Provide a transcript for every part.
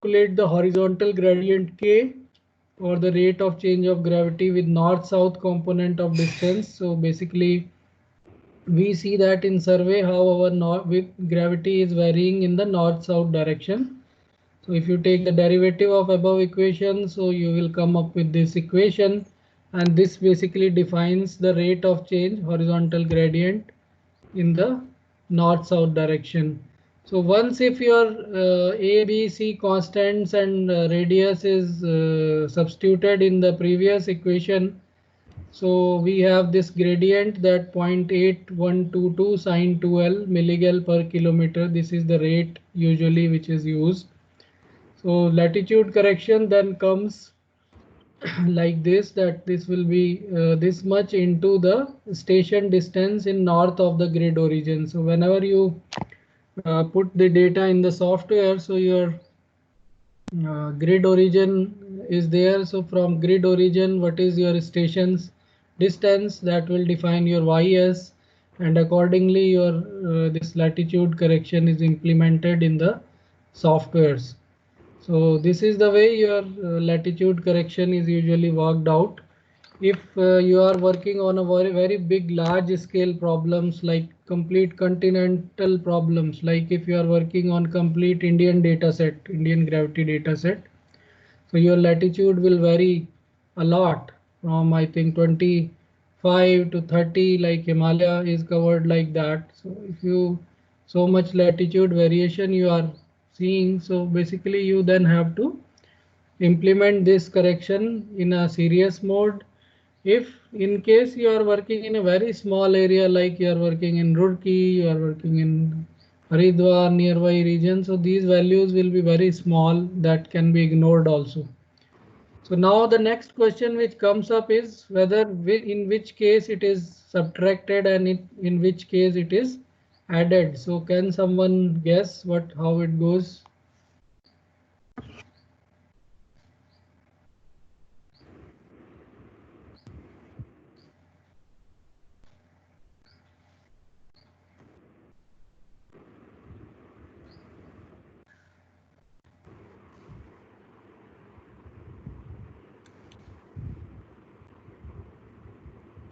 calculate the horizontal gradient k or the rate of change of gravity with north-south component of distance. So basically, we see that in survey how our gravity is varying in the north-south direction. So if you take the derivative of above equation, so you will come up with this equation, and this basically defines the rate of change horizontal gradient in the north-south direction. So once if your A, B, C constants and radius is substituted in the previous equation, so we have this gradient that 0.8122 sine 2L milligel per kilometer. This is the rate usually which is used. So latitude correction then comes like this, that this will be this much into the station distance in north of the grid origin. So whenever you put the data in the software, so your grid origin is there. So from grid origin, what is your station's distance, that will define your ys, and accordingly your this latitude correction is implemented in the softwares. So this is the way your latitude correction is usually worked out. If you are working on a very big large scale problems like complete continental problems, like if you are working on complete Indian data set, Indian gravity data set, so your latitude will vary a lot from I think 25 to 30, like Himalaya is covered like that. So if you so much latitude variation you are seeing, so basically you then have to implement this correction in a serious mode. If in case you are working in a very small area, like you are working in Roorkee, you are working in Haridwar nearby region, so these values will be very small, that can be ignored also. So now the next question which comes up is whether in which case it is subtracted and in which case it is added. So can someone guess how it goes?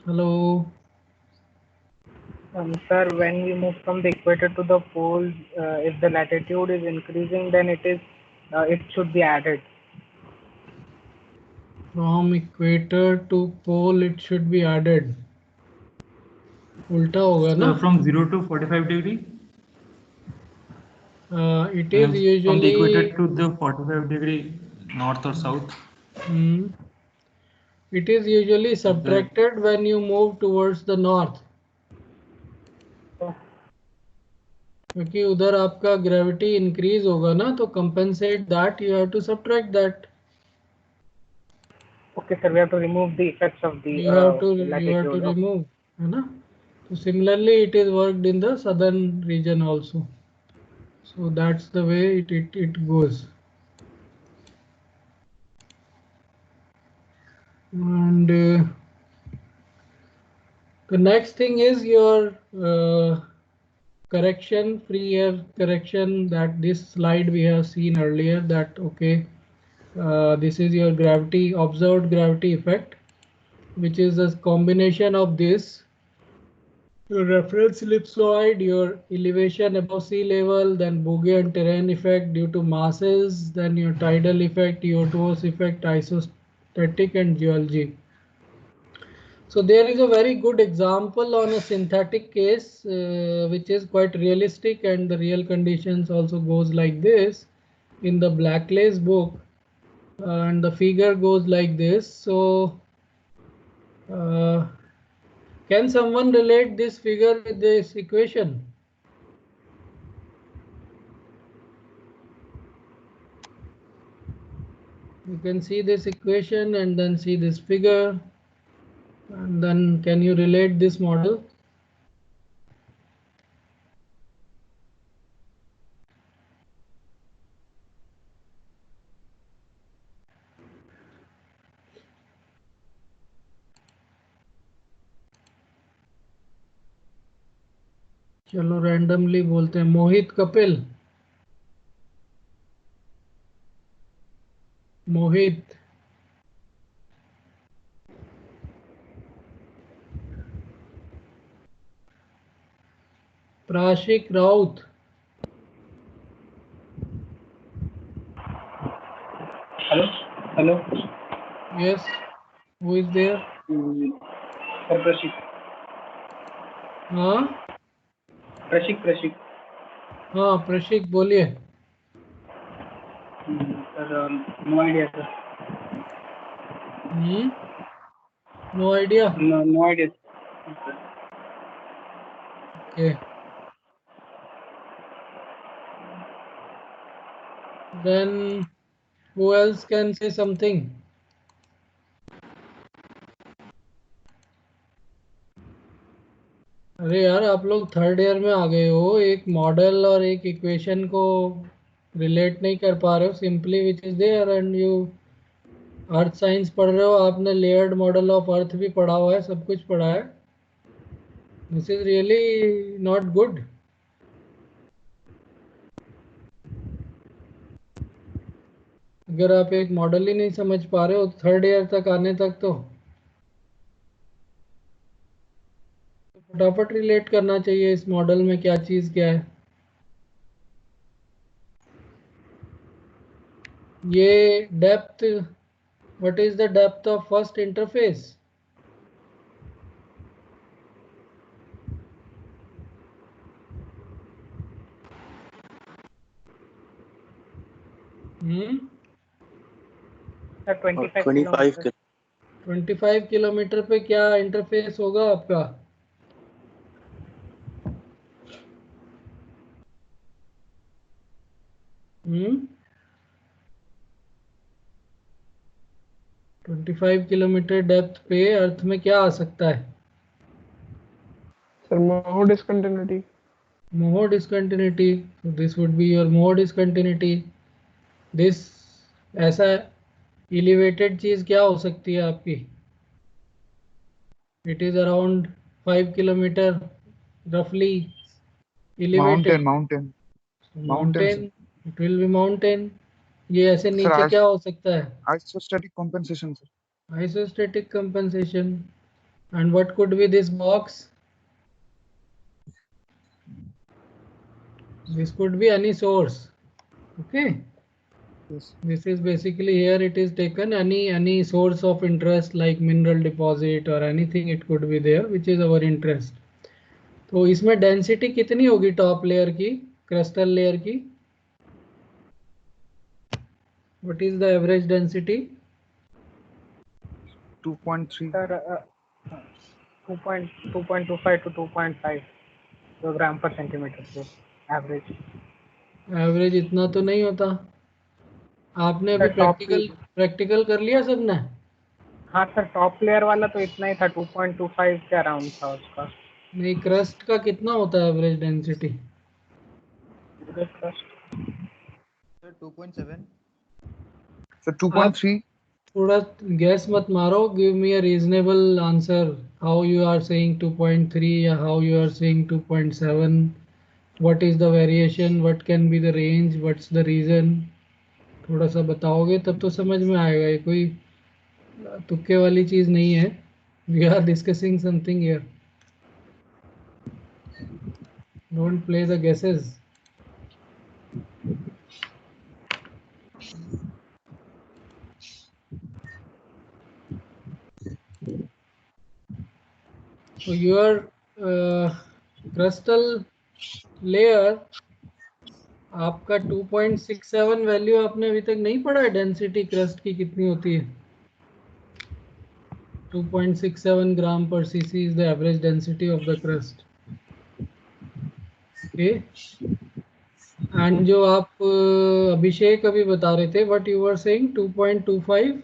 Hello. Sir, when we move from the equator to the poles, if the latitude is increasing, then it should be added. From equator to pole it should be added. उल्टा होगा ना? From 0 to 45 degree? It is usually from the equator to the 45 degree north or south. It is usually subtracted when you move towards the north. क्योंकि उधर आपका gravity increase होगा ना, तो compensate that you have to subtract that. Okay, sir, we have to remove the effects of the you have to latitude. remove, है ना? So similarly it is worked in the southern region also. So that's the way it goes. And the next thing is your correction, free air correction, that this slide we have seen earlier, that okay, this is your gravity, observed gravity effect, which is a combination of this, your reference ellipsoid, your elevation above sea level, then Boolean terrain effect due to masses, then your tidal effect, Eötvös effect, isostatic, and geology. So there is a very good example on a synthetic case which is quite realistic, and the real conditions also goes like this in the Blackley's book, and the figure goes like this. So can someone relate this figure with this equation? You can see this equation and then see this figure, and then can you relate this model? चलो randomly बोलते हैं, Mohit, Kapil. Mohit, Prashik Raut, hello yes, who is there? Sir Prashik हाँ प्रशिक हाँ प्रशिक बोलिए। Sir no idea sir no idea. No idea Okay, then who else can say something? अरे यार आप लोग थर्ड ईयर में आ गए हो, एक मॉडल और एक इक्वेशन को रिलेट नहीं कर पा रहे हो simply which is there, and you earth science पढ़ रहे हो, आपने लेयर्ड मॉडल ऑफ अर्थ भी पढ़ा हुआ है, सब कुछ पढ़ा है। This is really not good. अगर आप एक मॉडल ही नहीं समझ पा रहे हो थर्ड ईयर तक आने तक, तो फटाफट रिलेट करना चाहिए इस मॉडल में क्या चीज़ क्या है। ये depth, what is the depth of first interface? Sir 25 25 kilometre 25 kilometre पे क्या इंटरफेस होगा आपका? हम्म 25 किलोमीटर डेप्थ पे अर्थ में क्या आ सकता है? सर मोह डिसकंटिन्यूटी। मोह discontinuity, this would be your मोह डिसकंटिन्यूटी। दिस, ऐसा एलिवेटेड चीज क्या हो सकती है आपकी? इट इज अराउंड 5 किलोमीटर रफली elevated. mountain mountain, it will B mountain. ये ऐसे sir, नीचे क्या हो सकता है? isostatic compensation sir. Isostatic compensation. And what could be this box? This could be any source. Okay, Yes. this is basically, here it is taken any source of interest like mineral deposit or anything, it could be there which is our interest. तो इसमें density कितनी होगी top layer की, crystal layer की? What is the average density? 2.3 sir 2.25 to 2.5 ग्राम पर centimetre पे average. Average इतना तो नहीं होता। आपने अभी सर टॉप, प्रैक्टिकल कर लिया सबने? हाँ सर टॉप लेयर वाला तो इतना ही था, 2.25 के अराउंड था उसका। नहीं, क्रस्ट का कितना होता है एवरेज डेंसिटी? सर 2.7 sir 2.3 थोड़ा गैस मत मारो, give me a reasonable answer. How you are saying 2.3 या how you are saying 2.7? What is the variation, what can be the range, what's the reason? थोड़ा सा बताओगे तब तो समझ में आएगा, ये कोई तुक्के वाली चीज नहीं है। We are discussing something here, don't play the guesses. So your crustal layer, आपका 2.67 वैल्यू आपने अभी तक नहीं पढ़ा है? डेंसिटी क्रस्ट की कितनी होती है? 2.67 ग्राम पर CC is the average density of the crust. Okay, and जो आप अभिषेक अभी बता रहे थे, what you were saying 2.25?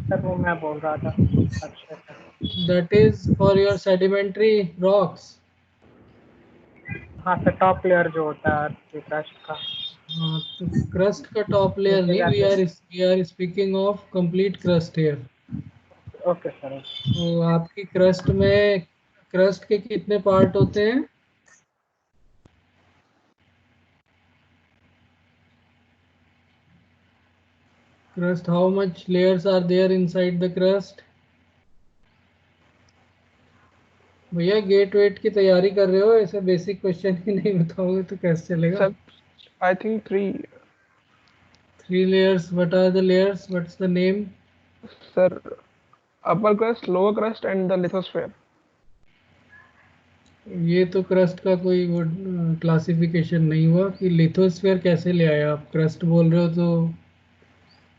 Sir वो मैं बोल रहा था। अच्छा sir, that is for your sedimentary rocks. हाँ सर टॉप लेयर जो होता है अर्थ के क्रस्ट का। हाँ, तो क्रस्ट का टॉप लेयर नीचे नहीं, जाके, we are speaking of complete crust here. Okay sir. तो आपकी क्रस्ट में, क्रस्ट के कितने पार्ट होते हैं? Crust, how much layers are there inside the crust? भैया गेट वेट की तैयारी कर रहे हो, ऐसे बेसिक क्वेश्चन ही नहीं बताओगे तो कैसे चलेगा? Sir, I think three. 3 layers. What are the layers? What's the name? Sir, upper crust, lower crust, and the lithosphere. ये तो क्रस्ट का कोई वो क्लासिफिकेशन नहीं हुआ कि लिथोस्फीयर कैसे ले आए आप? क्रस्ट बोल रहे हो तो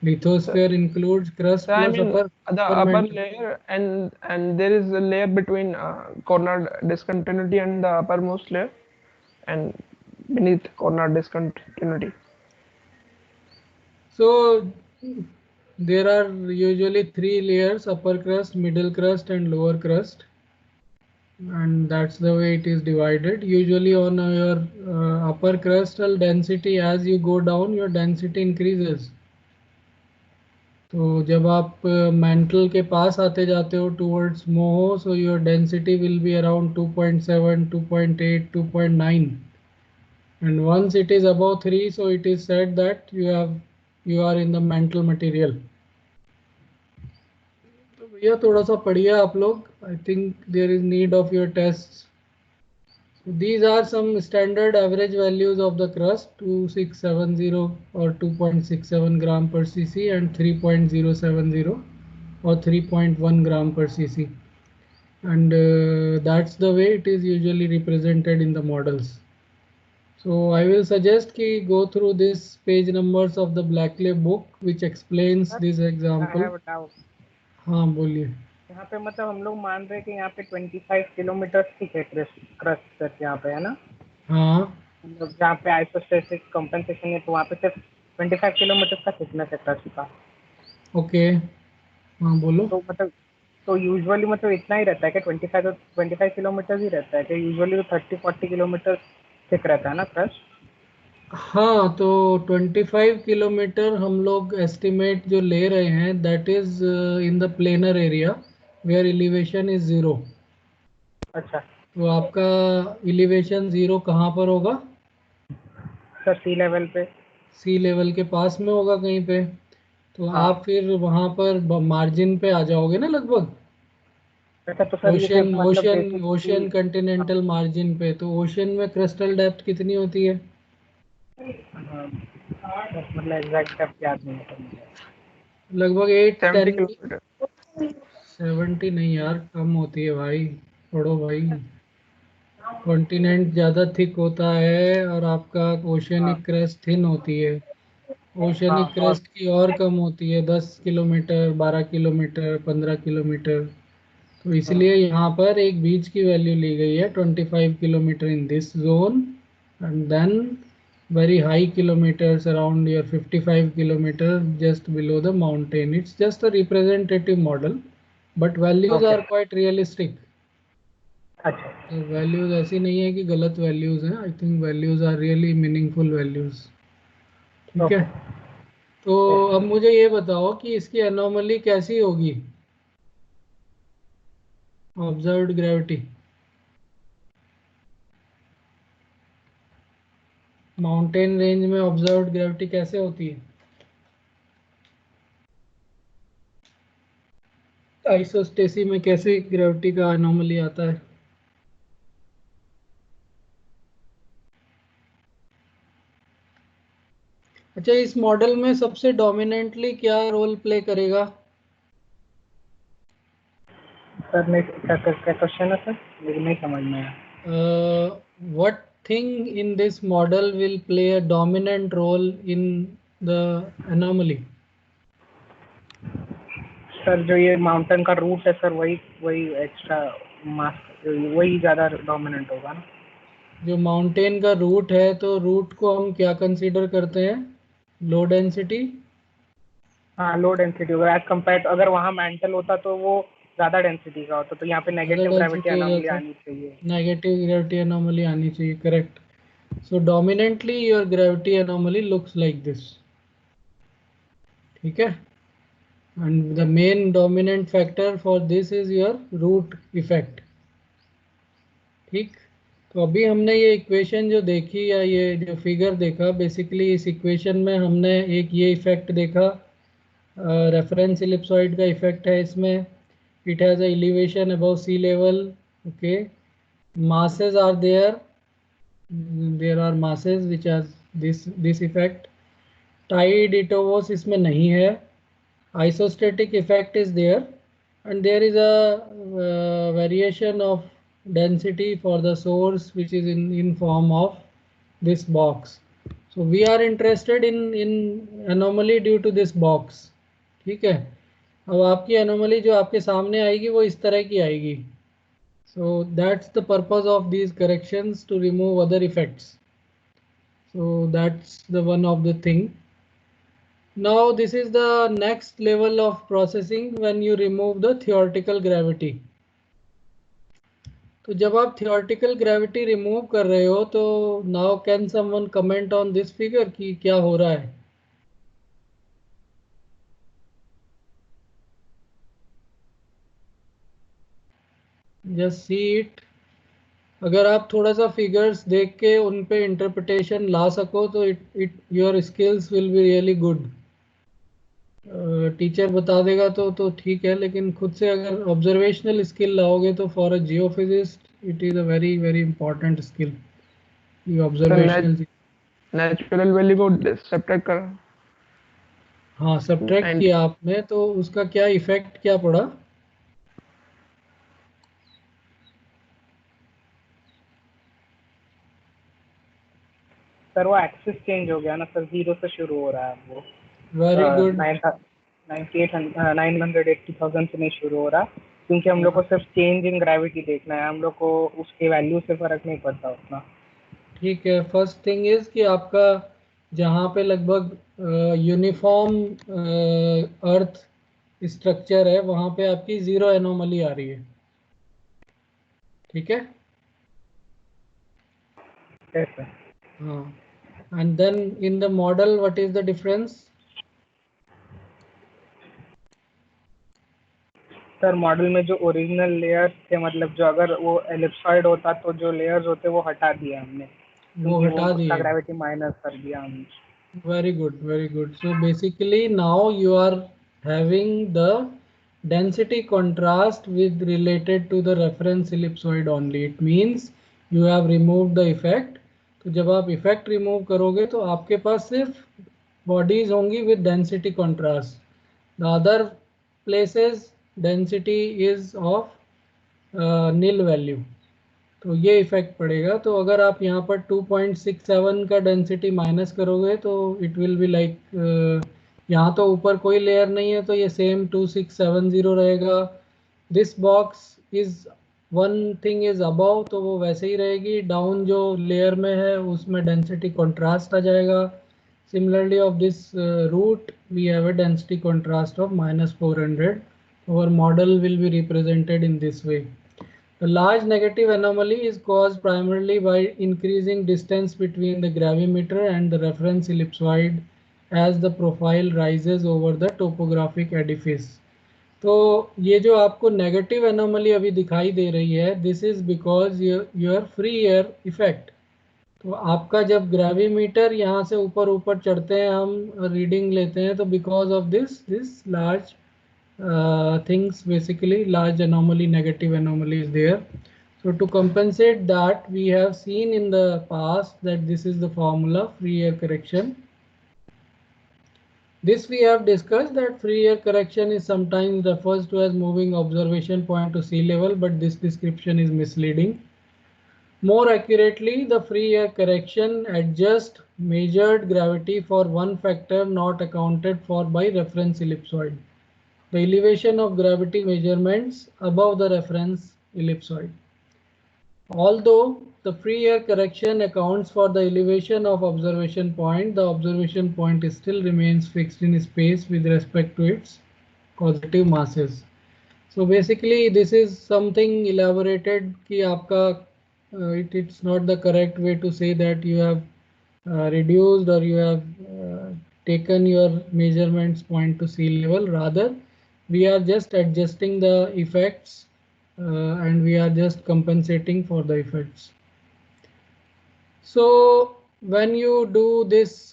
lithosphere includes crust So I plus mean upper the upper layer and there is a layer between corner discontinuity and the uppermost layer and beneath corner discontinuity. So there are usually 3 layers: upper crust, middle crust, and lower crust, and that's the way it is divided. Usually on your upper crustal density, as you go down, your density increases. तो जब आप mantle के पास आते जाते हो towards moho, so your density will be around 2.7, 2.8, 2.9, and once it is above 3, so it is said that you are in the mantle material. तो भैया थोड़ा सा पढ़िए आप लोग. I think there is need of your tests. So these are some standard average values of the crust: 2670 or 2.67 gram per cc and 3.070 or 3.1 gram per cc, and that's the way it is usually represented in the models. So I will suggest कि go through this page numbers of the Blackley book which explains this I example. have a doubt. हाँ बोलिए. यहाँ पे मतलब हम लोग मान रहे हैं कि यहाँ पे 25 किलोमीटर ठीक है क्रस्ट तक यहाँ पे, है ना? हाँ मतलब जहाँ पे आइसोस्टेटिक कंपनसेशन है तो वहाँ पे सिर्फ 25 किलोमीटर का थिकनेस है क्रस्ट का. ओके. हाँ बोलो. तो मतलब तो यूजुअली मतलब इतना ही रहता है कि 25 किलोमीटर ही रहता है कि यूजुअली तो 30-40 किलोमीटर थिक रहता है ना क्रस्ट? हाँ तो 25 किलोमीटर हम लोग एस्टिमेट जो ले रहे हैं that is in the planar area where elevation is 0. अच्छा तो आपका एलिवेशन 0 कहाँ पर होगा? सर, सी लेवल पे. सी लेवल के पास में होगा कहीं पे. तो हाँ. आप फिर वहाँ पर मार्जिन पे आ जाओगे ना लगभग. अच्छा तो सर ये सिर्फ मतलब ओशन बेसिकली कंटिनेंटल मार्जिन पे. तो ओशन में क्रिस्टल डेप्थ कितनी होती है? मतलब एग्जैक्ट डेप्थ याद नहीं है सर मुझे. लगभग 70 8-10. kilometer. 70 नहीं यार, कम होती है भाई. पढ़ो भाई. कॉन्टिनेंट ज़्यादा थिक होता है और आपका ओशनिक क्रस्ट थिन होती है. ओशनिक क्रस्ट की और कम होती है, 10 किलोमीटर, 12 किलोमीटर, 15 किलोमीटर. तो इसलिए यहाँ पर एक बीच की वैल्यू ली गई है 25 kilometre in this zone, and then very high kilometers around your 55 kilometer just below the mountain. It's just a representative model, but values are quite realistic. अच्छा तो values ऐसी नहीं है कि गलत values हैं. I think values are really meaningful values. ठीक है. तो अब मुझे ये बताओ कि इसकी anomaly कैसी होगी? Observed gravity. माउंटेन रेंज में ऑब्जर्व्ड ग्रेविटी कैसे होती है? आइसोस्टेसी में कैसे ग्रेविटी का एनोमली आता है? अच्छा, इस मॉडल में सबसे डोमिनेंटली क्या रोल प्ले करेगा? सर नहीं, क्या क्वेश्चन है सर, मुझे नहीं समझ में आया. What thing in this model will play a dominant role in the anomaly? Sir जो ये माउंटेन का रूट है सर, वही एक्स्ट्रा मास, वही ज़्यादा डोमिनेंट होगा ना. जो माउंटेन का रूट है, तो रूट को हम क्या कंसीडर करते हैं? Low density. हाँ, लो डेंसिटी होगा एज कम्पेयर. अगर वहाँ मेंटल होता तो वो ज़्यादा डेंसिटी का होता, तो यहाँ पे नेगेटिव ग्रेविटी एनोमली आनी चाहिए. नेगेटिव ग्रेविटी एनोमली आनी चाहिए, correct. So dominantly your gravity anomaly looks like this. ठीक है. And the main dominant factor for this is your root effect. ठीक. तो अभी हमने ये इक्वेशन जो देखी या ये जो फिगर देखा, बेसिकली इस इक्वेशन में हमने एक ये इफेक्ट देखा रेफरेंस इलिप्सॉइड का इफेक्ट है इसमें. It has a elevation above sea level. Okay, masses are there. There are masses which has this effect. Tide itovos इसमें नहीं है. Isostatic effect is there, and there is a variation of density for the source which is in form of this box. So we are interested in anomaly due to this box. ठीक है. अब आपकी anomaly जो आपके सामने आएगी वो इस तरह की आएगी. So that's the purpose of these corrections, to remove other effects. So that's the one of the thing. Now this is the next level of processing when you remove the theoretical gravity. तो जब आप theoretical gravity remove कर रहे हो तो now can someone comment on this figure कि क्या हो रहा है? Just see it. अगर आप थोड़ा सा फिगर्स देख के उन पे इंटरप्रिटेशन ला सको तो it your skills will be really good. Teacher बता देगा तो ठीक है, लेकिन खुद से अगर ऑब्जर्वेशनल स्किल लाओगे तो for a जियोफिजिस्ट it is a very very important skill. ये ऑब्जर्वेशनल नेचुरल वैल्यू को सब्ट्रैक्ट कर. हाँ, सब्ट्रैक्ट किया आपने तो उसका क्या इफेक्ट क्या पड़ा? सर वो एक्सिस चेंज हो गया ना सर, 0 से शुरू हो रहा है वो. Very good. 980,000 से नहीं शुरू हो रहा, क्योंकि हम लोग को सिर्फ चेंज इन ग्रेविटी देखना है, हम लोग को उसके वैल्यू से फर्क नहीं पड़ता उतना. ठीक है. फर्स्ट थिंग इज कि आपका जहाँ पे लगभग यूनिफॉर्म अर्थ स्ट्रक्चर है वहाँ पे आपकी जीरो एनोमली आ रही है. ठीक है. हाँ. And then in the model what is the difference? Sir model में जो ओरिजिनल लेयर्स थे, मतलब जो अगर वो एलिप्सॉइड होता तो जो लेयर्स होते वो हटा दिए हमने, वो हटा दिए. ग्रेविटी माइनस कर दिया हमने. Very good, very good. So basically now you are having the density contrast with related to the reference ellipsoid only. It means you have removed the effect. तो जब आप effect remove करोगे तो आपके पास सिर्फ bodies होंगी with density contrast. The other places density is of nil value. तो ये इफेक्ट पड़ेगा. तो अगर आप यहाँ पर 2.67 का डेंसिटी माइनस करोगे तो इट विल बी लाइक, यहाँ तो ऊपर कोई लेयर नहीं है तो ये सेम 2670 रहेगा. This box is one thing is above तो वो वैसे ही रहेगी. डाउन जो लेयर में है उसमें डेंसिटी कॉन्ट्रास्ट आ जाएगा. Similarly of this route we have a density contrast of -400. our model will be represented in this way. The large negative anomaly is caused primarily by increasing distance between the gravimeter and the reference ellipsoid as the profile rises over the topographic edifice. तो ये जो आपको negative anomaly अभी दिखाई दे रही है, this is because your free air effect. तो आपका जब ग्रेविमीटर यहाँ से ऊपर ऊपर चढ़ते हैं, हम रीडिंग लेते हैं, तो because of this large things, basically large anomaly, negative anomaly is there. So to compensate that, we have seen in the past that this is the formula, free air correction. This we have discussed that free air correction is sometimes refers to as moving observation point to sea level, but this description is misleading. More accurately, the free air correction adjusts measured gravity for one factor not accounted for by reference ellipsoid. The elevation of gravity measurements above the reference ellipsoid. Although the free air correction accounts for the elevation of observation point, the observation point still remains fixed in space with respect to its causative masses. So basically this is something elaborated कि आपका it's not the correct way to say that you have reduced or you have taken your measurements point to sea level. Rather, we are just adjusting the effects and we are just compensating for the effects. So when you do this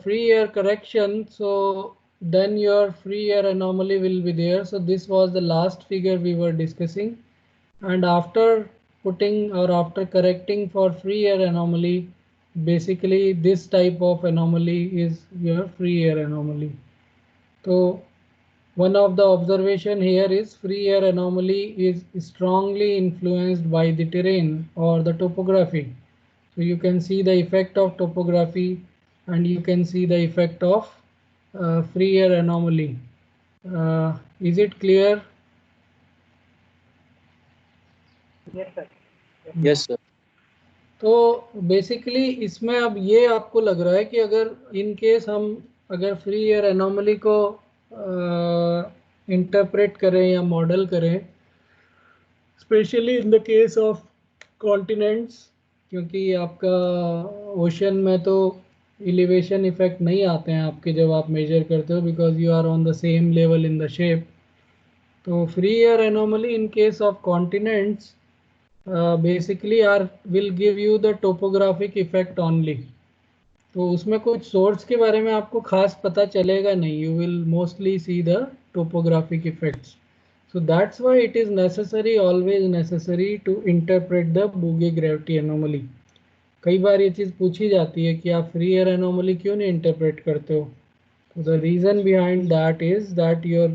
free air correction, so then your free air anomaly will be there. So this was the last figure we were discussing, and after putting or after correcting for free air anomaly, basically this type of anomaly is your free air anomaly. So one of the observation here is free air anomaly is strongly influenced by the terrain or the topography. So you can see the effect of topography and you can see the effect of free air anomaly. Is it clear? Yes, sir. Yes, sir. तो basically इसमें अब ये आपको लग रहा है कि अगर इन केस हम अगर फ्री एयर एनोमली को इंटरप्रेट करें या मॉडल करें, specially in the case of continents, क्योंकि आपका ओशन में तो एलिवेशन इफेक्ट नहीं आते हैं आपके जब आप मेजर करते हो, because you are on the same level in the shape. तो free air anomaly in case of continents basically will give you the topographic effect only. तो उसमें कुछ सोर्स के बारे में आपको खास पता चलेगा नहीं. You will mostly see the topographic effects. So that's why it is necessary, always necessary to interpret the Bouguer gravity anomaly. कई बार ये चीज़ पूछी जाती है कि आप फ्री एयर एनोमली क्यों नहीं इंटरप्रेट करते हो. So the reason behind that is that your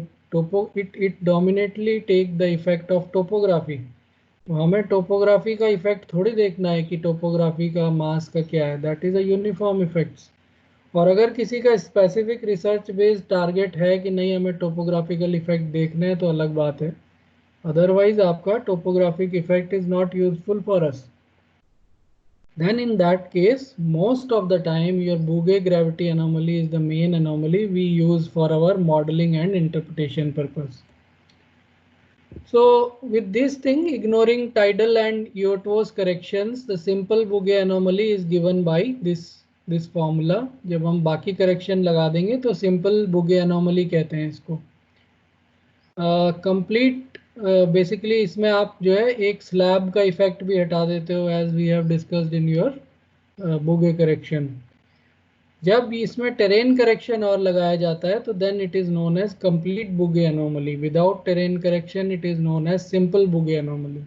it dominantly take the effect of topography. तो हमें टोपोग्राफी का इफेक्ट थोड़ी देखना है कि टोपोग्राफी का मास का क्या है. That is a uniform effects. और अगर किसी का स्पेसिफिक रिसर्च बेस्ड टारगेट है कि नहीं हमें टोपोग्राफिकल इफेक्ट देखने हैं तो अलग बात है. अदरवाइज आपका topographic effect is not useful for us. Then in that case, most of the time your Bouguer gravity anomaly is the main anomaly we use for our modeling and interpretation purpose. So with this thing, ignoring tidal and Eötvös corrections, the simple Bouguer anomaly is given by this formula. जब हम बाकी correction लगा देंगे तो simple Bouguer anomaly कहते हैं इसको. Complete basically इसमें आप जो है एक स्लैब का इफेक्ट भी हटा देते हो, as we have discussed in your Bouguer correction. जब इसमें टेरेन करेक्शन और लगाया जाता है तो then it is known as complete Bouguer anomaly. Without terrain correction it is known as simple Bouguer anomaly.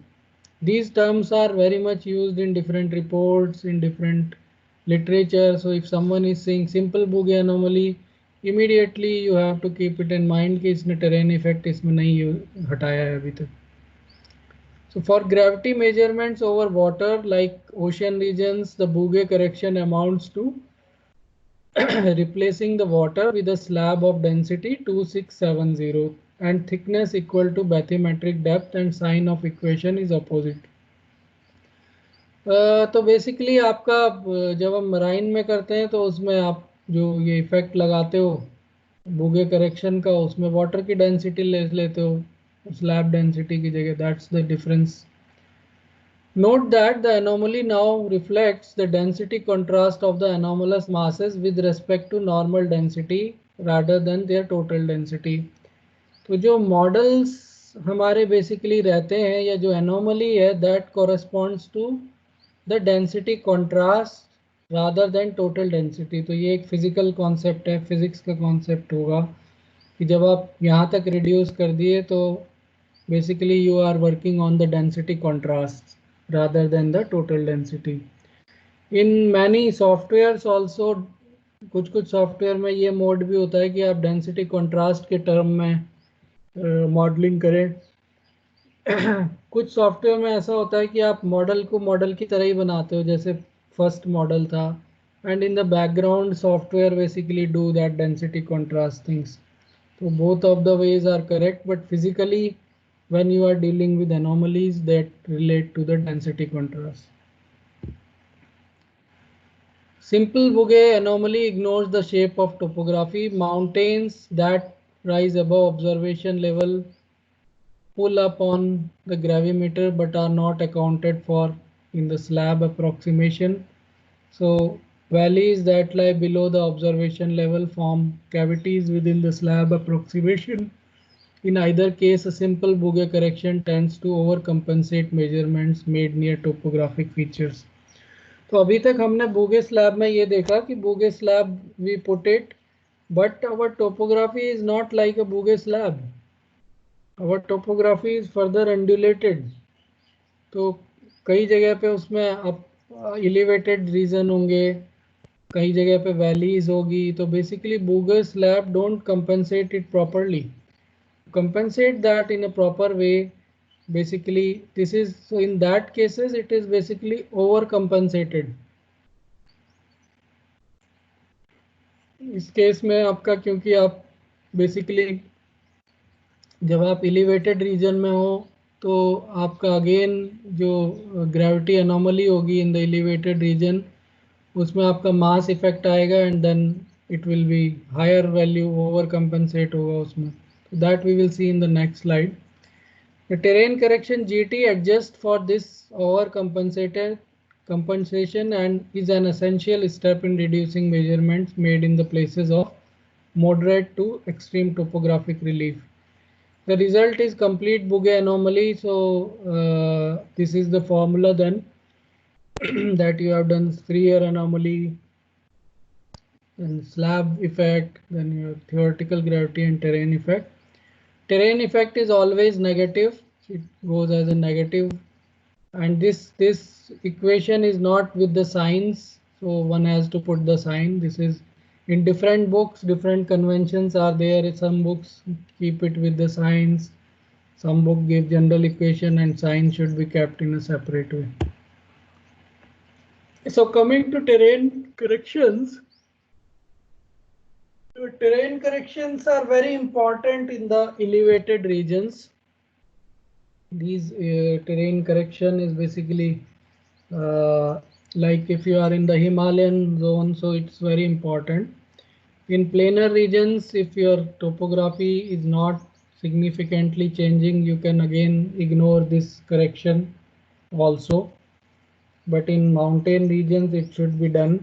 These terms are very much used in different reports, in different literature. So if someone is saying simple Bouguer anomaly, immediately you have to keep it in mind कि इसने terrain effect इसमें नहीं हटाया है अभी तक. So for gravity measurements over water like ocean regions, the Bouguer correction amounts to replacing the water with a slab of density 2670 and thickness equal to bathymetric depth, and sign of equation is opposite. तो basically आपका जब हम marine में करते हैं तो उसमें आप जो ये इफेक्ट लगाते हो Bouguer करेक्शन का, उसमें वाटर की डेंसिटी ले लेते हो स्लैब डेंसिटी की जगह. That's the difference. Note that the anomaly now reflects the density contrast of the anomalous masses with respect to normal density rather than their total density. तो जो मॉडल्स हमारे basically रहते हैं या जो एनोमली है, that corresponds to the density contrast rather than total density. तो ये एक फिजिकल कॉन्सेप्ट है, फिजिक्स का कॉन्सेप्ट होगा कि जब आप यहाँ तक रिड्यूस कर दिए तो basically you are working on the density contrast rather than the total density. In many softwares also, कुछ सॉफ्टवेयर में ये मोड भी होता है कि आप डेंसिटी कंट्रास्ट के टर्म में मॉडलिंग करें. कुछ सॉफ्टवेयर में ऐसा होता है कि आप मॉडल को मॉडल की तरह ही बनाते हो जैसे फर्स्ट मॉडल था, and in the background software basically do that density contrast things. तो both of the ways are correct, but physically when you are dealing with anomalies that relate to the density contrast. Simple Bouguer anomaly ignores the shape of topography. Mountains that rise above observation level pull up on the gravimeter but are not accounted for in the slab approximation. So valleys that lie below the observation level form cavities within the slab approximation. In either case, a simple Bouguer correction tends to overcompensate measurements made near topographic features. तो अभी तक हमने Bouguer slab में ये देखा कि Bouguer slab we put it but our topography is not like a Bouguer slab. Our topography is further undulated. तो कई जगह पे उसमें अब elevated region होंगे, कई जगह पे valleys होगी. तो basically Bouguer slab don't compensate it properly. Compensate that in a proper way. Basically this is, so in that cases it is basically overcompensated. इस केस में आपका, क्योंकि आप बेसिकली जब आप एलिवेटेड रीजन में हो तो आपका अगेन जो ग्रेविटी एनोमली होगी इन द एलिवेटेड रीजन, उसमें आपका मास इफेक्ट आएगा and then it will be higher value, over compensate होगा उसमें. That we will see in the next slide. The terrain correction GT adjust for this over compensation and is an essential step in reducing measurements made in the places of moderate to extreme topographic relief. The result is complete Bouguer anomaly. So this is the formula then that you have done: Freer anomaly, then slab effect, then your theoretical gravity and terrain effect. Terrain effect is always negative. It goes as a negative. And this equation is not with the signs, so one has to put the sign. This is in different books, different conventions are there. Some books keep it with the signs, some book give general equation, and sign should be kept in a separate way. So coming to terrain corrections, terrain corrections are very important in the elevated regions. These terrain correction is basically like if you are in the Himalayan zone, so it's very important. In planar regions, if your topography is not significantly changing, you can again ignore this correction also. But in mountain regions, it should be done.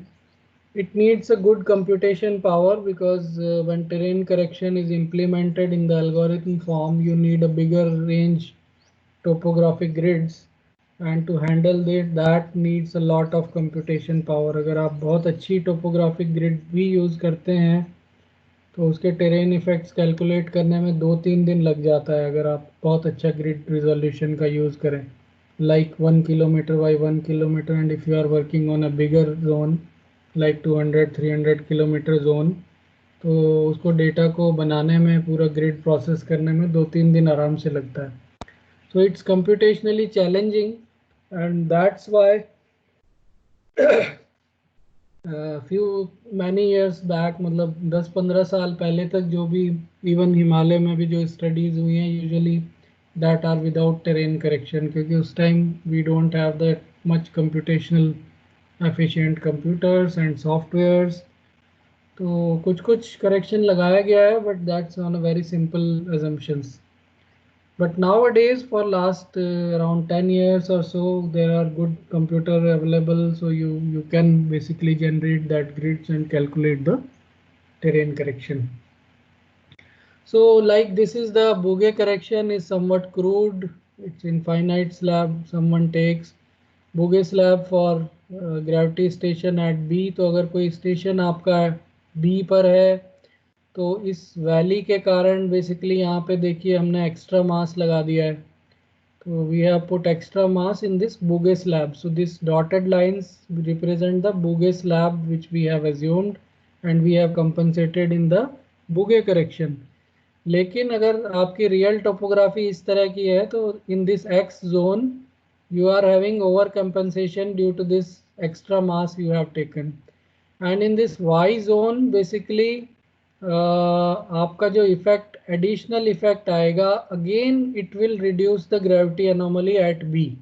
It needs a good computation power, because when terrain correction is implemented in the algorithm form, you need a bigger range topographic grids, and to handle that needs a lot of computation power. अगर आप बहुत अच्छी topographic grid भी use करते हैं तो उसके terrain effects calculate करने में 2-3 दिन लग जाता है अगर आप बहुत अच्छा grid resolution का यूज़ करें, like 1 kilometer by 1 kilometer. And if you are working on a bigger zone like 200-300 kilometer zone, तो उसको डेटा को बनाने में, पूरा ग्रिड प्रोसेस करने में 2-3 दिन आराम से लगता है. So it's computationally challenging, and that's why many years back, मतलब 10-15 साल पहले तक जो भी इवन हिमालय में भी जो स्टडीज हुई हैं, usually that are without terrain correction, क्योंकि उस time we don't have that much computational efficient computers and softwares. तो कुछ correction लगाया गया है, but that's on a very simple assumptions. But nowadays, for last around 10 years or so, there are good computer available, so you can basically generate that grids and calculate the terrain correction. So like this is the Bouguer correction is somewhat crude. It's infinite slab. Someone takes Bouguer slab for gravity station at B. तो अगर कोई station आपका B पर है तो इस valley के कारण बेसिकली यहाँ पे देखिए हमने एक्स्ट्रा मास लगा दिया है. तो we have put extra mass in this Bouguer slab. So this dotted lines represent the Bouguer slab which we have assumed and we have compensated in the Bouguer correction. लेकिन अगर आपकी रियल टोपोग्राफी इस तरह की है तो in this x zone you are having over compensation due to this extra mass you have taken. And in this Y zone basically आपका जो इफेक्ट एडिशनल इफेक्ट आएगा, again it will reduce the gravity anomaly at B.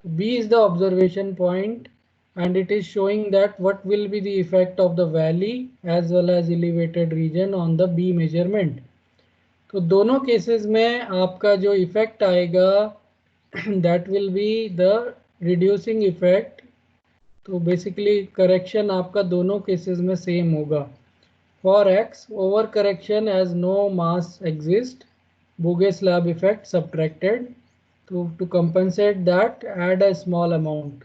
B is the observation point and it is showing that what will be the effect of the valley as well as elevated region on the B measurement. तो दोनों cases में आपका जो effect आएगा that will be the reducing effect. तो basically correction आपका दोनों cases में सेम होगा. For X, over correction as no mass exists, Bouguer slab effect subtracted. To compensate that, add a small amount.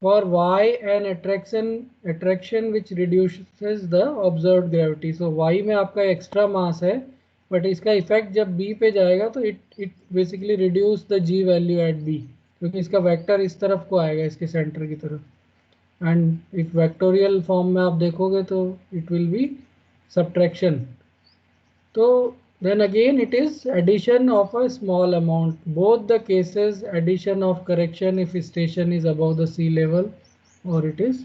for y an attraction which reduces the observed gravity. So y में आपका extra मास है, but इसका effect जब b पे जाएगा तो it basically reduce the g value at b, क्योंकि इसका वेक्टर इस तरफ को आएगा, इसके सेंटर की तरफ. एंड इफ वेक्टोरियल फॉर्म में आप देखोगे तो इट विल बी सब्ट्रैक्शन. तो then again it is addition of a small amount. Both the cases addition of correction if station is above the sea level or it is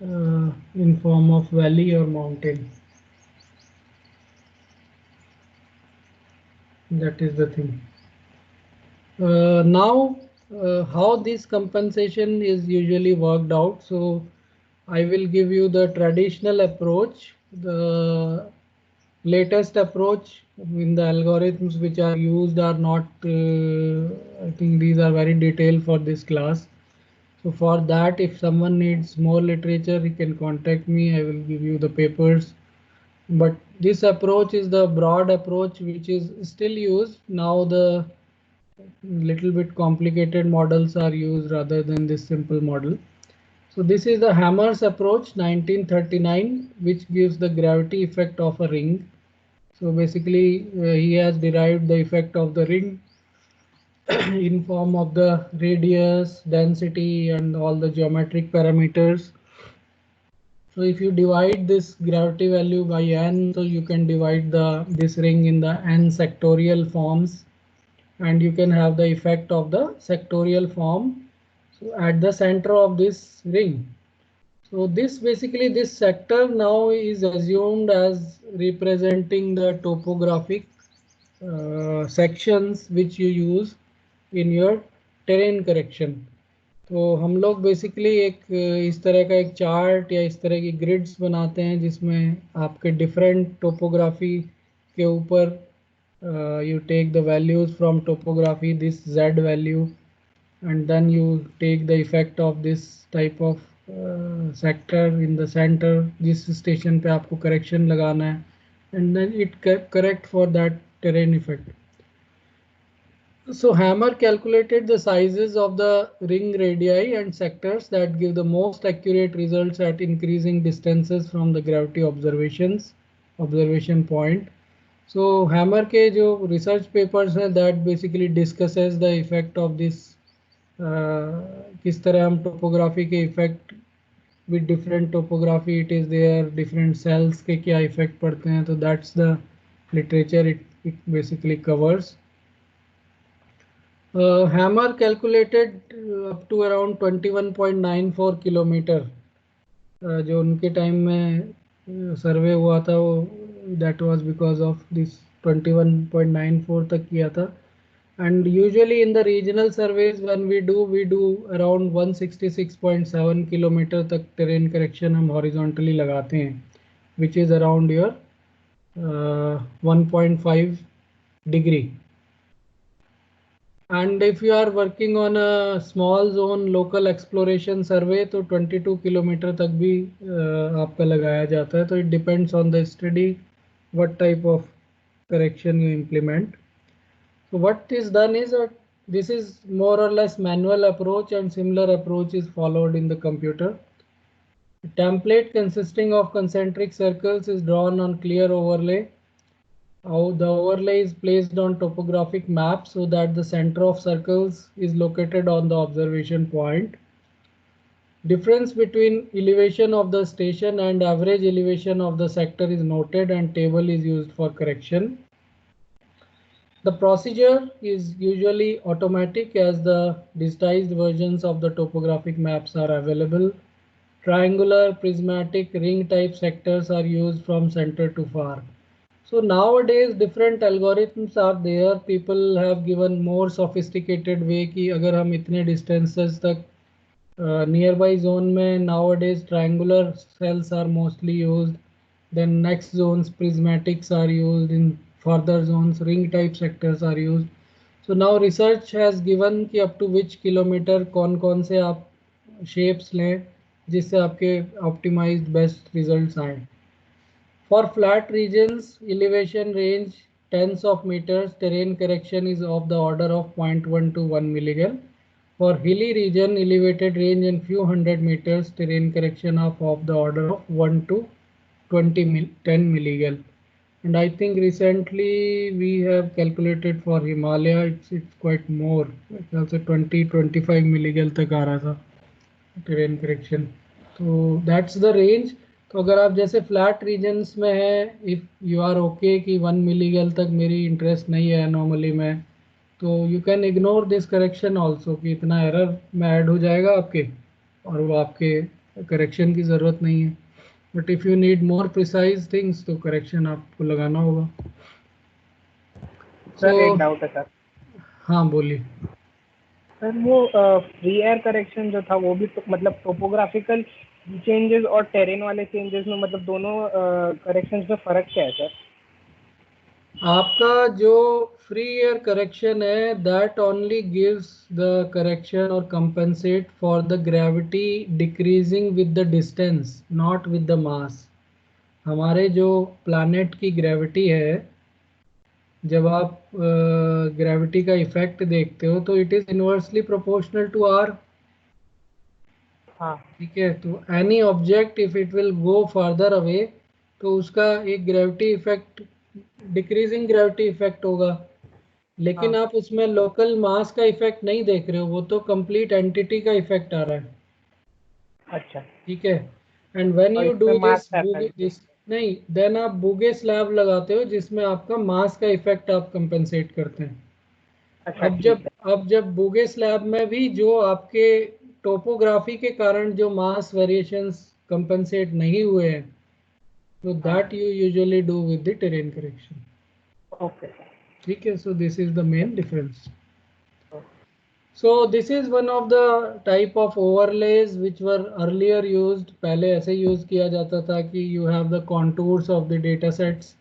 in form of valley or mountain. That is the thing. Now how this compensation is usually worked out. So I will give you the traditional approach, the latest approach in the algorithms which are used are not, I think these are very detailed for this class. So for that, if someone needs more literature, he can contact me. I will give you the papers. But this approach is the broad approach which is still used. Now the little bit complicated models are used rather than this simple model. So this is the Hammer's approach 1939, which gives the gravity effect of a ring. So basically he has derived the effect of the ring in form of the radius, density and all the geometric parameters. So if you divide this gravity value by n, so you can divide this ring in the n sectorial forms, and you can have the effect of the sectorial form, so at the center of this ring. So this basically this sector now is assumed as representing the topographic sections which you use in your terrain correction. तो हम लोग basically एक इस तरह का एक chart या इस तरह की ग्रिड्स बनाते हैं जिसमें आपके डिफरेंट टोपोग्राफी के ऊपर you take the values from topography, this z value, and then you take the effect of this type of sector in the center, जिस स्टेशन पे आपको correction लगाना है, and then it correct for that terrain effect. So Hammer calculated the sizes of the ring radii and sectors that give the most accurate results at increasing distances from the gravity observation point. So Hammer के जो research papers हैं that basically discusses the effect of this, किस तरह हम topography के effect with different topography it is there, different cells के क्या effect पड़ते हैं, तो that's the literature it basically covers. Hammer calculated up to around 21.94 kilometre जो उनके टाइम में सर्वे हुआ था वो that was because of this 21.94 तक किया था. And usually in the regional surveys when we do around 166.7 kilometre तक terrain correction हम horizontally लगाते हैं, which is around your 1.5 degree. And if you are working on a small zone local exploration survey तो 22 kilometre तक भी आपका लगाया जाता है. तो it depends on the study what type of correction you implement. So what is done is that this is more or less manual approach and similar approach is followed in the computer. A template consisting of concentric circles is drawn on clear overlay. How the overlay is placed on topographic map so that the center of circles is located on the observation point. Difference between elevation of the station and average elevation of the sector is noted and table is used for correction. The procedure is usually automatic as the digitized versions of the topographic maps are available. Triangular, prismatic, ring type sectors are used from center to far. So nowadays different algorithms are there. People have given more sophisticated way कि अगर हम इतने distances तक nearby zone में nowadays triangular cells are mostly used. Then next zones prismatics are used. In further zones ring type sectors are used. So now research has given कि up to which kilometer कौन से आप shapes लें जिससे आपके optimized best results आए. For flat regions, elevation range tens of meters, terrain correction is of the order of 0.1 to 1 milligram. For hilly region, elevated range and few hundred meters, terrain correction of the order of 1 to 10 milligel. And I think recently we have calculated for Himalaya, it's quite more. It's also 20-25 milligel तक आ रहा था terrain correction. तो that's the range. तो अगर आप जैसे flat regions में है, इफ़ यू आर ओके कि 1 मिलीगल तक मेरी इंटरेस्ट नहीं है नॉर्मली में, तो you can ignore this correction also कि इतना एरर में ऐड हो जाएगा आपके और वो आपके करेक्शन की ज़रूरत नहीं है. But if you need more precise things तो करेक्शन आपको लगाना होगा. सर एक डाउट है सर. हाँ बोलिए. सर वो फ्री एयर करेक्शन जो था वो भी तो मतलब टोपोग्राफिकल चेंजेस और टेरेन वाले चेंजेस में मतलब दोनों करेक्शंस में फर्क क्या है सर? आपका जो फ्री एयर करेक्शन है that only gives the correction और compensate for the gravity decreasing with the distance, not with the mass. हमारे जो प्लैनेट की ग्रेविटी है, जब आप ग्रेविटी का इफेक्ट देखते हो तो it is inversely proportional to R. हाँ ठीक है. तो any object if it will go further away तो उसका एक gravity effect, decreasing gravity effect होगा. लेकिन हाँ. आप उसमें लोकल मास का इफेक्ट नहीं देख रहे हो, वो तो कंप्लीट एंटिटी का इफेक्ट आ रहा है. अच्छा. ठीक है. एंड व्हेन और यू इसमें डू मास का effect है. नहीं, देन आप बूगे स्लैब लगाते हो जिसमें आपका मास का इफेक्ट आप कंपेंसेट करते हैं. अच्छा अब ठीक है. जब बूगे स्लैब में भी जो आपके टोपोग्राफी के कारण जो मास वेरिएशंस कंपेंसेट नहीं हुए हैं, तो that you usually do with the terrain correction. Okay. ठीक है. So this is the main difference. So this is one of the type of overlays which were earlier used. पहले ऐसे यूज किया जाता था कि you have the contours of the data sets.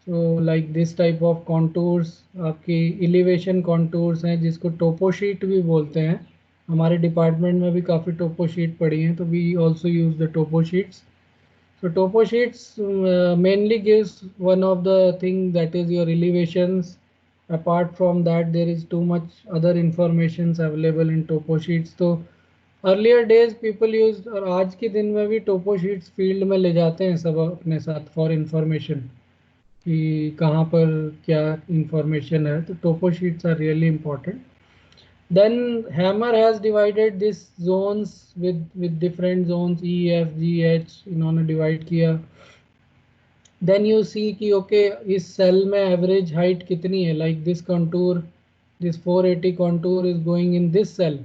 So like this type of contours आपकी elevation contours हैं जिसको topo sheet भी बोलते हैं. हमारे डिपार्टमेंट में भी काफ़ी topo sheet पड़ी हैं, तो we also use the topo sheets. So topo sheets mainly gives one of the thing that is your elevations. Apart from that there is too much other informations available in topo sheets. तो earlier days people used, और आज के दिन में भी topo sheets field में ले जाते हैं सब अपने साथ for information कि कहाँ पर क्या information है. तो topo sheets are really important. Then Hammer has divided this zones with different zones E, F, G, H इन्होंने divide किया. Then you see कि okay इस सेल में एवरेज हाइट कितनी है. Like this contour, this 480 contour is going in this cell.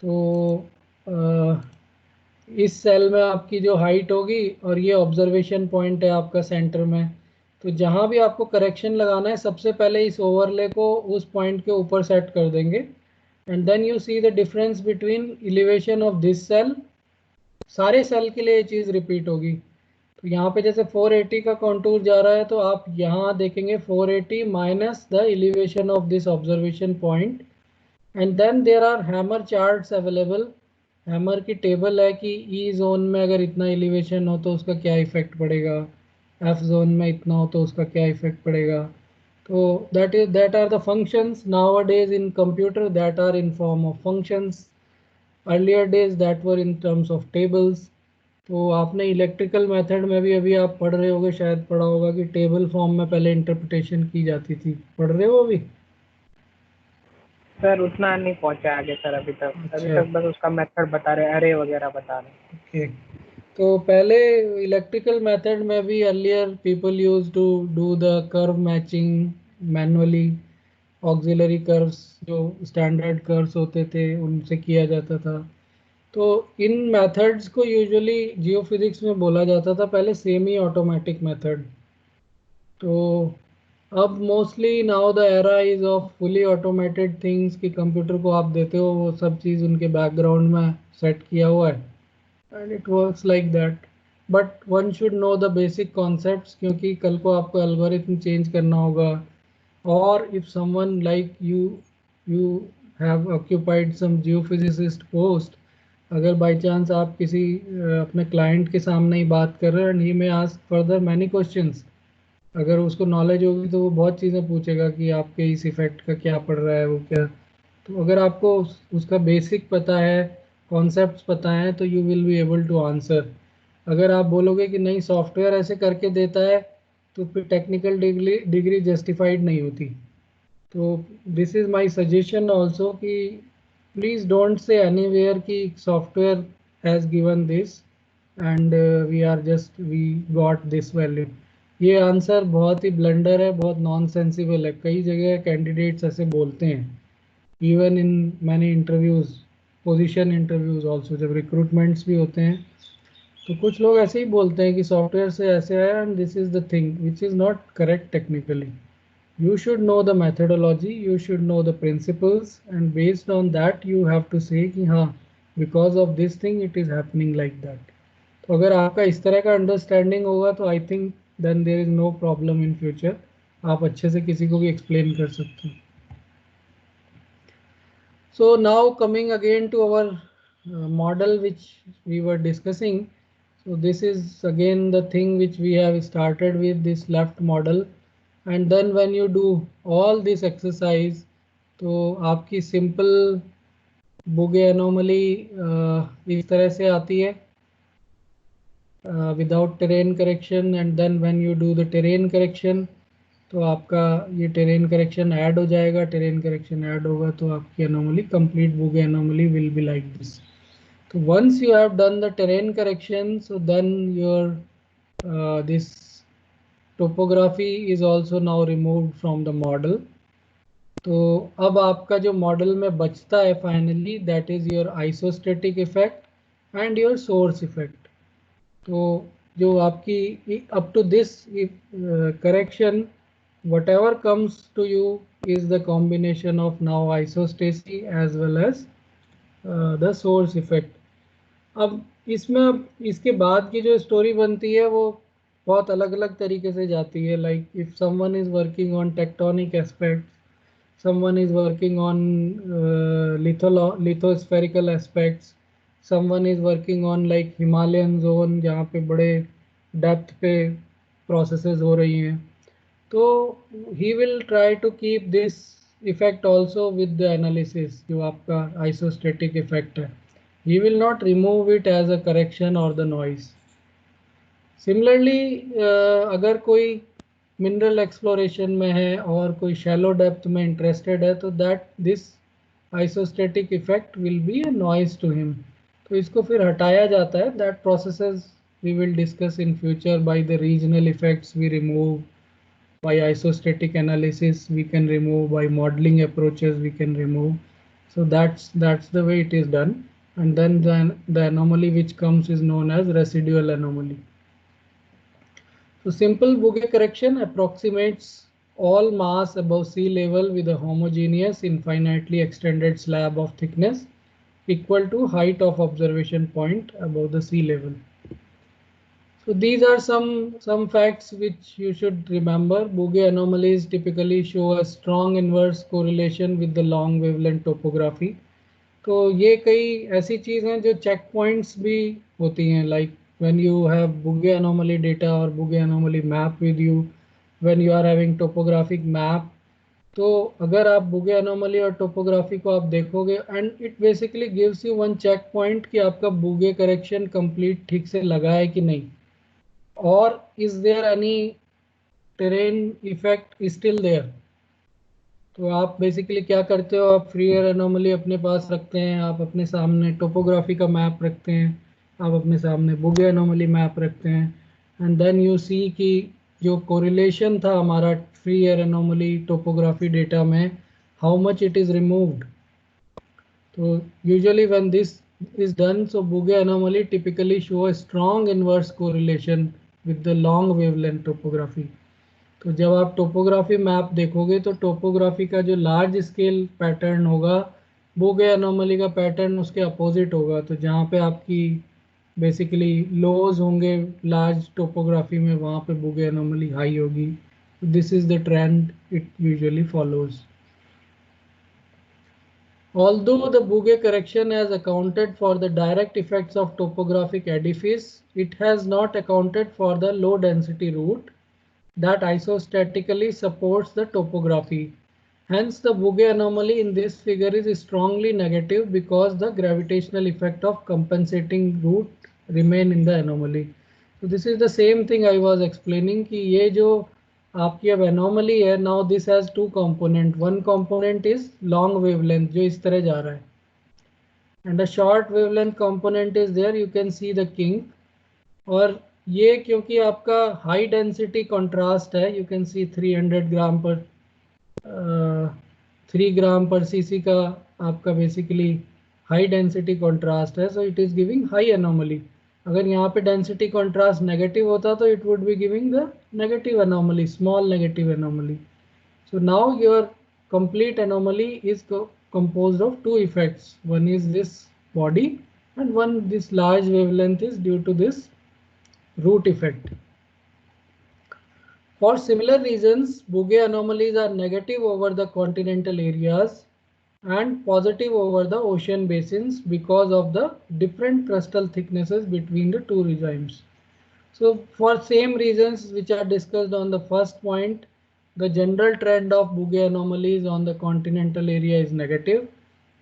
तो इस cell में आपकी जो हाइट होगी और ये ऑब्जर्वेशन पॉइंट है आपका सेंटर में. तो जहाँ भी आपको करेक्शन लगाना है सबसे पहले इस ओवरले को उस पॉइंट के ऊपर सेट कर देंगे. And then you see the difference between elevation of this cell. सारे सेल के लिए ये चीज़ रिपीट होगी. तो यहाँ पे जैसे 480 का कॉन्टूर जा रहा है तो आप यहाँ देखेंगे 480 minus the elevation of this observation point. And then there are hammer charts available. Hammer की टेबल है कि ई जोन में अगर इतना एलिवेशन हो तो उसका क्या इफेक्ट पड़ेगा, एफ जोन में इतना हो तो उसका क्या इफेक्ट पड़ेगा. तो that are the functions nowadays in computer, that are in form of functions. Earlier days that were in terms of tables. तो आपने इलेक्ट्रिकल मेथड में भी अभी आप पढ़ रहे होगे, शायद पढ़ा होगा कि टेबल फॉर्म में पहले इंटरप्रिटेशन की जाती थी. पढ़ रहे हो अभी? सर उतना नहीं पहुंचा आगे सर अभी तक. अभी अच्छा. तक बस उसका मेथड बता रहे, अरे वगैरह बता रहे. ओके. तो पहले इलेक्ट्रिकल मेथड में भी earlier people use to do the curve matching manually. Auxiliary curves जो स्टैंडर्ड कर्व्स होते थे उनसे किया जाता था. तो इन मेथड्स को यूजुअली जियोफिजिक्स में बोला जाता था पहले सेमी ऑटोमेटिक मेथड. तो अब mostly now the era is of fully automated things कि कंप्यूटर को आप देते हो वो सब चीज़ उनके बैकग्राउंड में सेट किया हुआ है and it works like that. But one should know the basic concepts क्योंकि कल को आपको एल्गोरिथम चेंज करना होगा. और if someone like you have occupied some geophysicist post, अगर बाय चांस आप किसी अपने क्लाइंट के सामने ही बात कर रहे हैं एंड ही में आस्क फर्दर मैनी क्वेश्चंस, अगर उसको नॉलेज होगी तो वो बहुत चीज़ें पूछेगा कि आपके इस इफेक्ट का क्या पड़ रहा है, वो क्या तो अगर आपको उसका बेसिक पता है, कॉन्सेप्ट्स पता है, तो you will be able to answer. अगर आप बोलोगे कि नहीं सॉफ्टवेयर ऐसे करके देता है, तो फिर टेक्निकल डिग्री जस्टिफाइड नहीं होती। तो this is my suggestion also कि प्लीज़ डोंट से एनीवेयर कि software has given this and we are just we got this value. ये आंसर बहुत ही ब्लंडर है, बहुत नॉनसेंसिबल है। कई जगह कैंडिडेट्स ऐसे बोलते हैं, even in many interviews, position interviews also, जब रिक्रूटमेंट्स भी होते हैं तो कुछ लोग ऐसे ही बोलते हैं कि सॉफ्टवेयर से ऐसे आया and this is the thing, which is not correct technically. You should know the methodology, you should know the principles, and based on that you have to say कि हाँ because of this thing it is happening like that. तो अगर आपका इस तरह का understanding होगा तो I think then there is no problem in future. आप अच्छे से किसी को भी एक्सप्लेन कर सकते हैं। So now coming again to our model which we were discussing. So this is again the thing which we have started with, this left model, and then when you do all this exercise तो आपकी simple बुगे anomaly इस तरह से आती है without terrain correction, and then when you do the terrain correction तो आपका ये टेरेन करेक्शन ऐड हो जाएगा। टेरेन करेक्शन ऐड होगा तो आपकी anomaly complete Bouguer anomaly will be like this. तो once you have done the terrain correction, so then your this topography is also now removed from the model. तो अब आपका जो मॉडल में बचता है finally, that is your isostatic effect and your source effect. तो जो आपकी up to this correction whatever comes to you is the combination of now isostasy as well as the source effect. अब इसमें इसके बाद की जो स्टोरी बनती है वो बहुत अलग अलग तरीके से जाती है। Like if someone is working on tectonic aspects, someone is working on lithospherical aspects, someone is working on like Himalayan zone जहाँ पे बड़े डेप्थ पे processes हो रही हैं, तो he will try to keep this effect also with the analysis जो आपका isostatic effect है। He will not remove it as a correction or the noise. Similarly अगर कोई मिनरल एक्सप्लोरेशन में है और कोई शैलो डेप्थ में इंटरेस्टेड है तो that this isostatic effect will be a noise to him. तो इसको फिर हटाया जाता है। That processes we will discuss in future by the regional effects we remove, by isostatic analysis we can remove, by modelling approaches we can remove. So that's the way it is done, and then the anomaly which comes is known as residual anomaly. So simple Bouguer correction approximates all mass above sea level with a homogeneous infinitely extended slab of thickness equal to height of observation point above the sea level. So these are some facts which you should remember. Bouguer anomalies typically show a strong inverse correlation with the long wavelength topography. तो ये कई ऐसी चीज़ हैं जो check points भी होती हैं, like when you have Bouguer anomaly data or Bouguer anomaly map with you, when you are having topographic map, तो अगर आप Bouguer anomaly और topography को आप देखोगे and it basically gives you one check point कि आपका Bouguer correction complete ठीक से लगा है कि नहीं, और is there any terrain effect still there. तो आप बेसिकली क्या करते हो, आप फ्री एयर एनोमली अपने पास रखते हैं, आप अपने सामने टोपोग्राफी का मैप रखते हैं, आप अपने सामने Bouguer एनोमली मैप रखते हैं, एंड देन यू सी कि जो कोरिलेशन था हमारा free air anomaly topography data में, how much it is removed. तो usually when this is done, so Bouguer anomaly typically show a strong inverse correlation with the long wavelength topography. तो जब आप topography map देखोगे तो topography का जो large scale pattern होगा, Bouguer anomaly का पैटर्न उसके अपोजिट होगा. तो जहाँ पे आपकी बेसिकली लोज होंगे लार्ज टोपोग्राफी में, वहाँ पे Bouguer anomaly हाई होगी. This is the trend it usually follows. Although the Bouguer correction has accounted for the direct effects of topographic edifice, it has not accounted for the low density route that isostatically supports the topography. Hence, the Bouguer anomaly in this figure is strongly negative because the gravitational effect of compensating root remain in the anomaly. So this is the same thing I was explaining कि ये जो आपकी अब anomaly है, now this has two component. One component is long wavelength जो इस तरह जा रहा है, and a short wavelength component is there. You can see the kink. और ये क्योंकि आपका high density contrast है, you can see 300 ग्राम पर 3 ग्राम पर सीसी का आपका बेसिकली हाई डेंसिटी कॉन्ट्रास्ट है, so it is giving high anomaly. अगर यहाँ पे डेंसिटी कॉन्ट्रास्ट नेगेटिव होता तो it would be giving the negative anomaly, small negative anomaly. So now your complete anomaly is composed of two effects. One is this body and one this large wavelength is due to this root effect. For similar reasons, Bouguer anomalies are negative over the continental areas and positive over the ocean basins because of the different crustal thicknesses between the two regimes. So for same reasons which are discussed on the first point, the general trend of Bouguer anomalies on the continental area is negative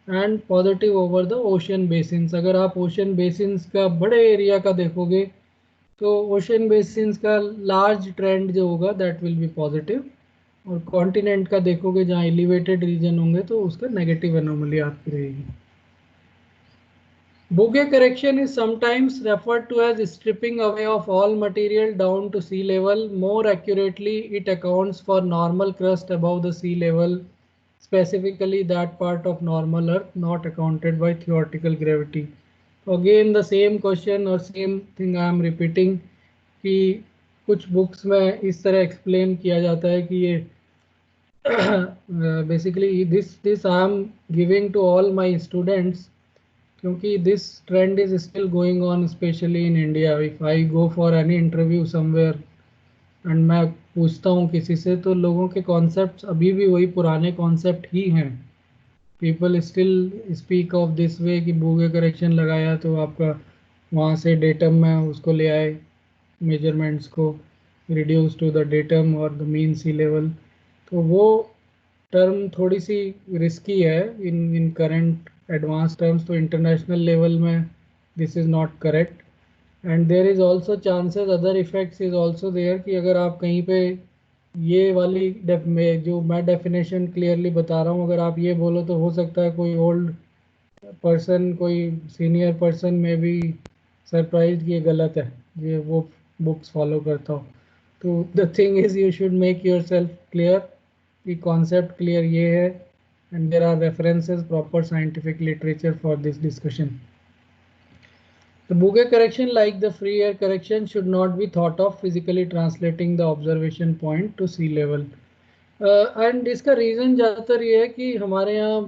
and positive over the ocean basins. अगर आप ocean basins का बड़े area का देखोगे तो ocean basins का large trend जो होगा दैट विल बी पॉजिटिव, और कॉन्टिनेंट का देखोगे जहाँ एलिवेटेड रीजन होंगे तो उसका नेगेटिव एनोमली आपकी रहेगी. Bouguer correction is sometimes referred to as stripping away of all material down to sea level. More accurately, it accounts for normal crust above the sea level, specifically that part of normal Earth not accounted by theoretical gravity. Again the same question or same thing I am repeating कि कुछ books में इस तरह explain किया जाता है कि ये basically this I am giving to all my students क्योंकि this trend is still going on especially in India. If I go for any interview somewhere and मैं पूछता हूँ किसी से तो लोगों के कॉन्सेप्ट्स अभी भी वही पुराने कॉन्सेप्ट ही हैं. People still speak of this way कि Bouguer करेक्शन लगाया तो आपका वहाँ से डेटम में उसको ले आए, मेजरमेंट्स को रिड्यूस टू द डेटम और द मीन सी लेवल. तो वो टर्म थोड़ी सी रिस्की है इन करंट एडवांस टर्म्स. तो इंटरनेशनल लेवल में this is not correct and there is also chances other effects is also there कि अगर आप कहीं पे ये वाली जो मैं डेफिनेशन क्लियरली बता रहा हूँ अगर आप ये बोलो तो हो सकता है कोई ओल्ड पर्सन कोई सीनियर पर्सन में भी सरप्राइज कि ये गलत है, ये वो बुक्स फॉलो करता हो. तो the thing is you should make yourself clear कि कॉन्सेप्ट क्लियर ये है and there are references proper scientific literature for this discussion. The Bouguer correction, like the free air correction, should not be thought of physically translating the observation point to sea level. And इसका reason ज़्यादातर ये है कि हमारे यहाँ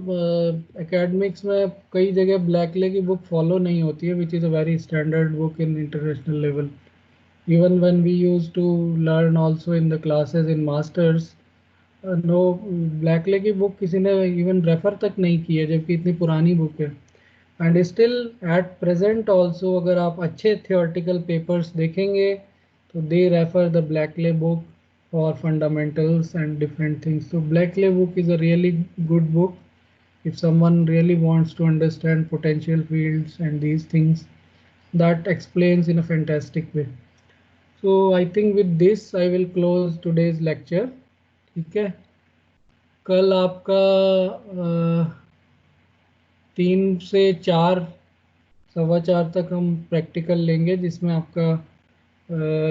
academics में कई जगह ब्लैकले की बुक फॉलो नहीं होती है, which is a very standard book in international level. Even when we use to learn also in the classes in masters, no Blakely की बुक किसी ने इवन रेफर तक नहीं की है जबकि इतनी पुरानी बुक है. And still at present also अगर आप अच्छे थियोरेटिकल पेपर्स देखेंगे तो they refer the Blakely book for fundamentals and different things. तो Blakely book is a really good book if someone really wants to understand potential fields and these things, that explains in a fantastic way. So I think with this I will close today's lecture. ठीक है, कल आपका 3 से 4 सवा 4 तक हम practical लेंगे जिसमें आपका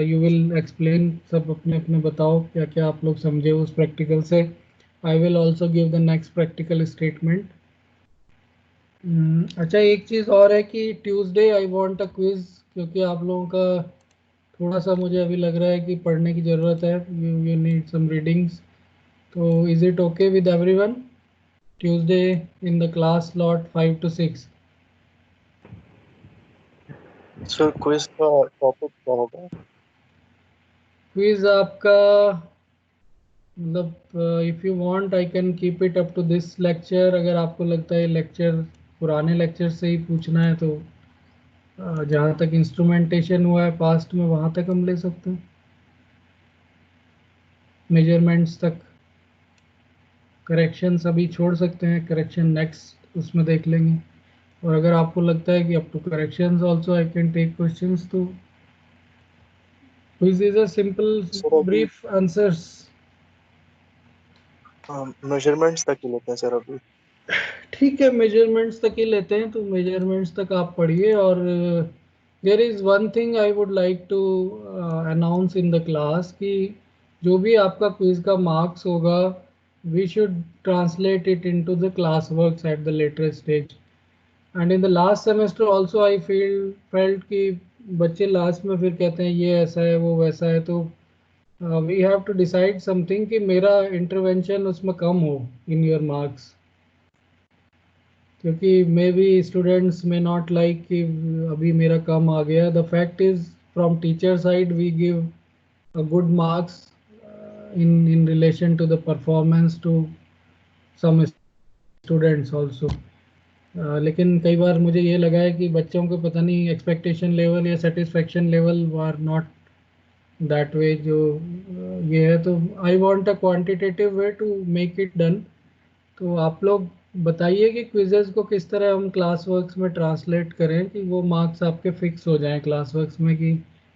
यू विल एक्सप्लेन, सब अपने अपने बताओ क्या क्या आप लोग समझे उस प्रैक्टिकल से. I will also give the next practical statement. अच्छा, एक चीज़ और है कि Tuesday I want a quiz, क्योंकि आप लोगों का थोड़ा सा मुझे अभी लग रहा है कि पढ़ने की ज़रूरत है, यू नीड सम रीडिंग्स. तो is it okay with everyone? Tuesday in the class slot 5 to 6. Sir quiz का टॉपिक क्या होगा? क्विज आपका मतलब if you want I can keep it up to this lecture. अगर आपको लगता है लेक्चर पुराने लेक्चर से ही पूछना है तो जहाँ तक इंस्ट्रूमेंटेशन हुआ है पास्ट में वहाँ तक हम ले सकते हैं, मेजरमेंट्स तक. करेक्शंस अभी छोड़ सकते हैं, करेक्शन नेक्स्ट उसमें देख लेंगे। और अगर आपको लगता है कि up to corrections also I can take questions, तो quiz is a simple sir अभी ब्रीफ आंसर्स। मेजरमेंट्स तक ही लेते हैं सर अभी। ठीक है, मेजरमेंट्स तक ही लेते हैं, तो मेजरमेंट्स तक आप पढ़िए। और there is one thing I would like to announce in the class कि जो भी आपका क्विज का मार्क्स होगा, we should translate it into the class works at the later stage. And in the last semester also I felt कि बच्चे last में फिर कहते हैं ये ऐसा है वो वैसा है, तो we have to decide something कि मेरा इंटरवेंशन उसमें कम हो इन योर मार्क्स, क्योंकि मे बी स्टूडेंट्स में नॉट लाइक कि अभी मेरा कम आ गया। The fact is from teacher side we give a good marks in relation to the performance to some students also। लेकिन कई बार मुझे ये लगा है कि बच्चों को पता नहीं एक्सपेक्टेशन लेवल या satisfaction level are not that way जो ये है। तो I want a quantitative way to make it done. तो आप लोग बताइए कि क्विजेज को किस तरह हम क्लास वर्क्स में ट्रांसलेट करें कि वो मार्क्स आपके फिक्स हो जाएं क्लास वर्क्स में, कि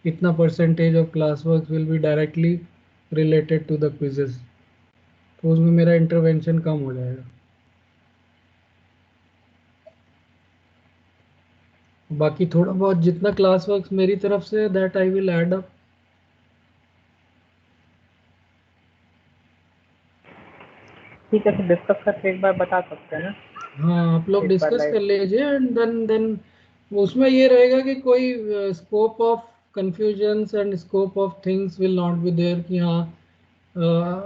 इतना percentage of class works will be directly related to the quizzes, तो उसमें मेरा इंटरवेंशन कम हो जाएगा। बाकी थोड़ा बहुत जितना क्लास वर्क्स मेरी तरफ say that I will add up. ठीक है, तो डिस्कस करके एक बार बता सकते हैं ना। हाँ, आप लोग एक बार डिस्कस लाइव कर लीजिए एंड देन उसमें ये रहेगा कि कोई scope of confusions and scope of things will not be there कि हाँ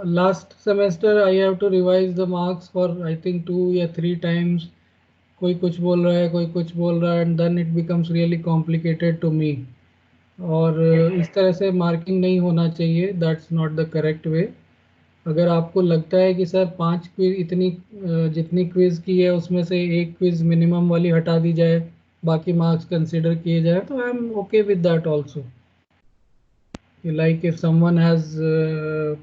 last semester I have to revise the marks for I think 2 या 3 टाइम्स। कोई कुछ बोल रहा है, कोई कुछ बोल रहा है, and then it becomes really complicated to me. और इस तरह से मार्किंग नहीं होना चाहिए, that's not the correct way. अगर आपको लगता है कि सर 5 क्विज इतनी जितनी क्विज की है उसमें से एक क्विज मिनिमम वाली हटा दी जाए, बाकी मार्क्स कंसिडर किए जाए, तो I am okay with that also. Like if someone has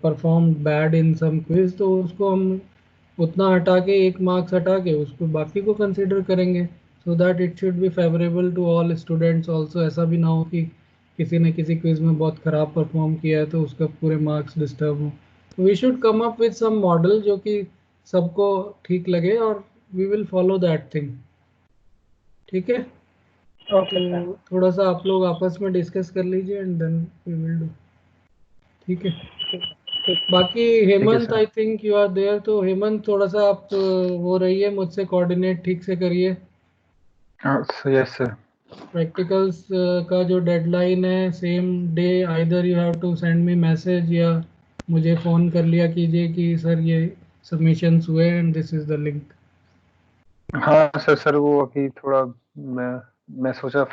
performed bad in some quiz, तो उसको हम उतना हटा के एक मार्क्स हटा के उसको बाकी को कंसिडर करेंगे, so that it should be favourable to all students also. ऐसा भी ना हो कि किसी ने किसी क्विज में बहुत ख़राब परफॉर्म किया है तो उसका पूरे मार्क्स डिस्टर्ब हो। We should come up with some model जो कि सबको ठीक लगे, और we will follow that thing. ठीक है, ओके सर। तो थोड़ा सा आप लोग आपस में डिस्कस कर लीजिए and then we will do. ठीक है, ठीक। बाकी Hemant I think you are there, तो हेमंत थोड़ा सा आप वो रहिए, मुझसे कोऑर्डिनेट ठीक से करिए। Yes sir. प्रैक्टिकल्स का जो डेडलाइन है same day either you have to send me message या मुझे फ़ोन कर लिया कीजिए कि सर ये सबमिशंस हुए and this is the link. हाँ सर वो अभी थोड़ा मैं सोचा